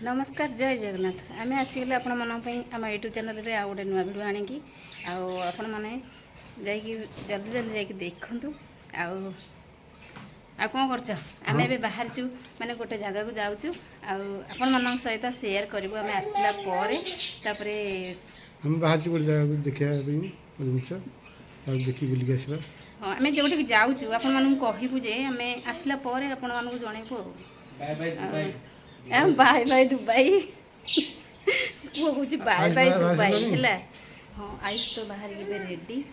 नमस्कार जय जगन्नाथ आम आसीगले आपण मन आम यूट्यूब चैनल रे आ गोटे नुआ भिडियो आनिकी आपण मैंने जल्दी जल्दी जाकि देखु कौन कर आम ए बाहर चु माने गोटे जगह को जाऊँ आपण मन सहित शेयर करूँ आम आसला तापरे हम बाहर गोटे जगह देखा जिनस देखी बुलिक आसवा हाँ आम जो जाऊँ आपण मानू कहबू जे आम आसला आपण मानू जनइबू बाय बाय दुबई पुओ कौच बाय बाय दुबई है हाँ आयुष तो बाहर के रेडी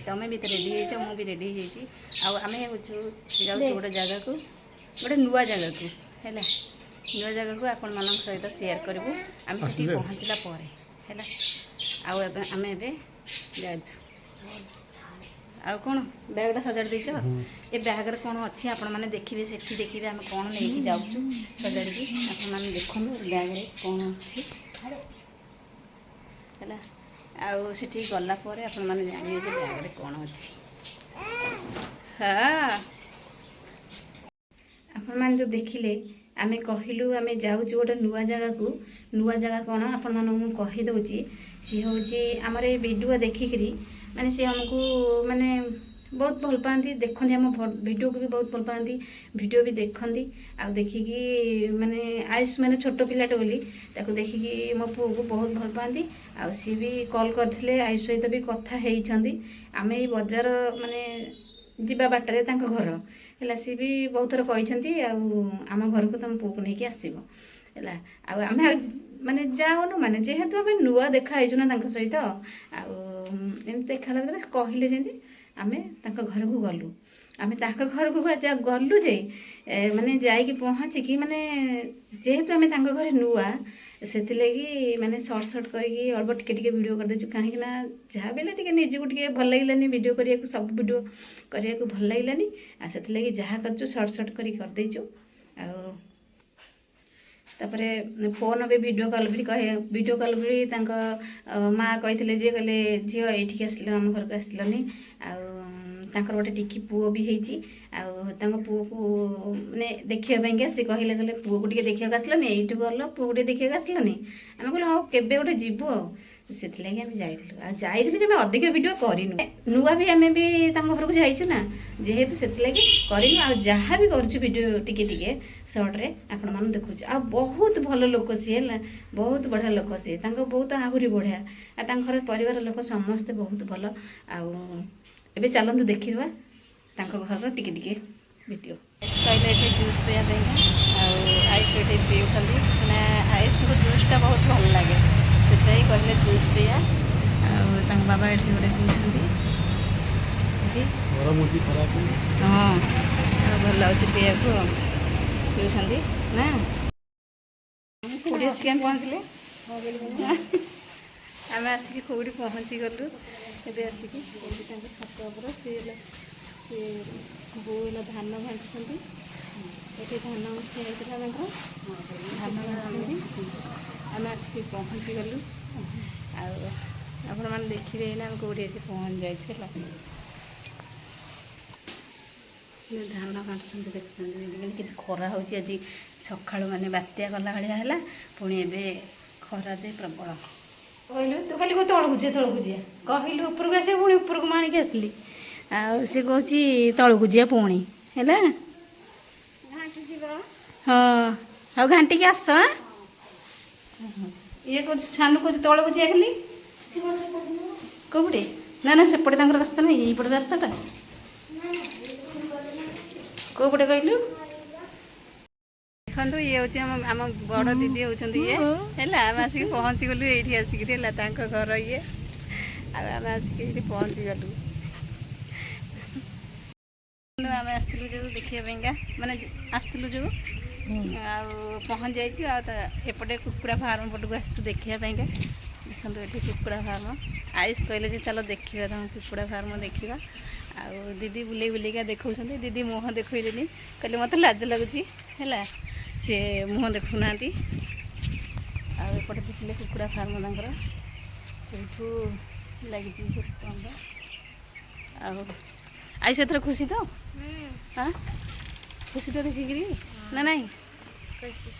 तमें भी तो रेडी हो मुझे रेडी होमें जाऊँ गोटे जगह को गोटे नुआ जगह को है नुआ जगह को आपण मान सहित शेयर करूँ आम से पहुँचला है आम ए जाऊँ आउ कौन बैगटा सजाड़ देच ए बैगर कौन अच्छी आपण मैंने देखिए से देखिए आम कौन नहीं जाऊँ सजाड़ी आपण मैंने देखु बैग कौन अच्छी है आठी गलापर आपण मैंने जानवे बैग कौन अच्छी हाँ आपण मैंने जो देखिले आमे कहलु आमे जाऊँ गोटे नुआ जगह कौन आपण मानू कहीदे सी हूँ आमर ये वीडियो देखिकी माने सी हमको माने बहुत भल पाती देखती आम वीडियो को भी बहुत भल पाती वीडियो भी देखती आ देखिकी माने आयुष माने छोट पिलाटे बोली ताको देखिकी मो पु को बहुत भल पाती आ सी भी कॉल करथिले आयुष सहित भी कथा हेइछंदी आमे ई बाजार माने जीवा बाटरे तांको घर हैला सी भी बहुत थर कहिछंती आ आम घर को तुम पु को नेकी आसीबो हैला आ आमे माने जाऊनु माने जेहेतु आम नुआ देखा ना तांको सहित एमती देखा कहले जमी आम घर को गलु आम घर को गलु जे माने जाइकी पहुँचिकी माने जेहेतु आम घर नुआ से माने सर्ट सर्ट करके अल्प टिके वीडियो कर देचु कहीं जहाँ भी टे निजू टे भल लगे वीडियो करने सब वीडियो करने को भल लगे से जहाँ कर सर्ट सर्ट करदेचु तापरे फोन भी वीडियो कॉल भी कहे वीडियो कॉल भी माँ कही जे कहले झील ये आसल आम घर को आसलनी आर गोटे टिकी पुओ भी होती पुओ को मैंने देखापी सी कहले कहले पुओ को देखा आसलनी ये गल पुओ को देखा आसलनी आम कहल हाँ केवे गोटे जीवु से जाइलु अधिक वीडियो करूँ नुआ भी आम भी घर को जाइचु ना जेहेतु से करूँ जहाँ भी कर वीडियो टिके टिके सर्ट रे आपण मान देखुच आ बहुत भल लोक सी है बहुत बढ़िया लोक सी बहुत आहरी बढ़िया आ परिवार लोक समस्ते बहुत भल आबे चलतु देखा घर टिके टिके वीडियो कहले ये जूस पीवा आयुष ये पीऊँ आयुष को जूसटा बहुत भल लगे से कहले जूस पीवा बाबा ये गोटे पीछे हाँ भल लगे पीवा को पीछे ना कौटी आसिक पहुँचले आम आसिक कौटी पहुँची गलु ए आसिक छत उपर सी बो धान भांचुंट ये धान सी होता धान भांचुंट आम आसिक पहुँची गलु आपण मैंने देखिए आम कौटी आसिक पहुँच जाए धान काटुंट देखुं कि खरा हो आज सका माने बात्या गला भाया है पुणी ए खरा जे प्रबल कहलु तू खाली को तौक जी कहलु उपरको आस पुणी उपरको माणिक आसली सी कह तौक जी पुणी है हाँ हाँ घाटिक आस ये कौन छानु कौच तौक जी खाली कौटे ना ना सेपटे रास्ता ना यपटे रास्ताटा कौ पटे कहलु देखो ये हूँ आम बड़ दीदी होती ये है आम आसिक पहुँची गलु ये आसिक घर ये आम आसिक पहुँची गलु आम आसलु जो देखापा माने आसलु जो पहुँच जापटे कुकुड़ा फार्म पटक आसु देखापी देखो ये कुकुड़ा फार्म आयुष कहले चलो देखा तुम कुकुड़ा फार्म देखा आ दीदी बुले बुलेका देखा दीदी मुँह देखनी कहले मत लाज लगुच है सी मुँह देखुना आपटे देखिले कुकुड़ा फार्म कौटू लगी आयुष एथर खुशी तो हाँ खुशी तो देखिकी ना नहीं ଖୁସି